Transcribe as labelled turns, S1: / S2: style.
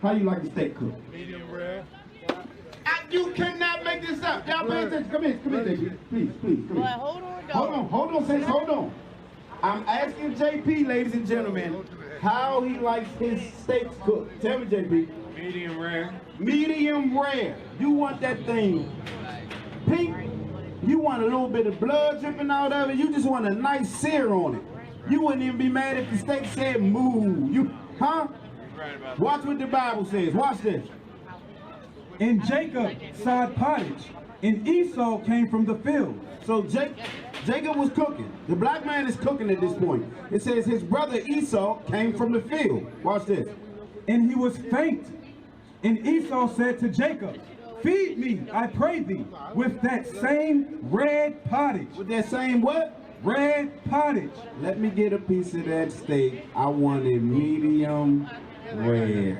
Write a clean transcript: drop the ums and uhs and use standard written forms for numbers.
S1: How you like the steak cooked?
S2: Medium rare.
S1: You cannot make this up. Y'all pay attention. Come here, JP. Please, come
S3: Boy,
S1: here. Hold on, sis, hold on. I'm asking JP, ladies and gentlemen, how he likes his steaks cooked. Tell me, JP.
S2: Medium rare.
S1: Medium rare. You want that thing pink? You want a little bit of blood dripping out of it? You just want a nice sear on it. You wouldn't even be mad if the steak said moo. You, huh? Watch what the Bible says. Watch this.
S4: And Jacob sowed pottage, and Esau came from the field.
S1: So Jacob was cooking. The black man is cooking at this point. It says his brother Esau came from the field. Watch this.
S4: And he was faint. And Esau said to Jacob, feed me, I pray thee, with that same red pottage.
S1: With that same what?
S4: Red pottage.
S1: Let me get a piece of that steak. I want it medium rare.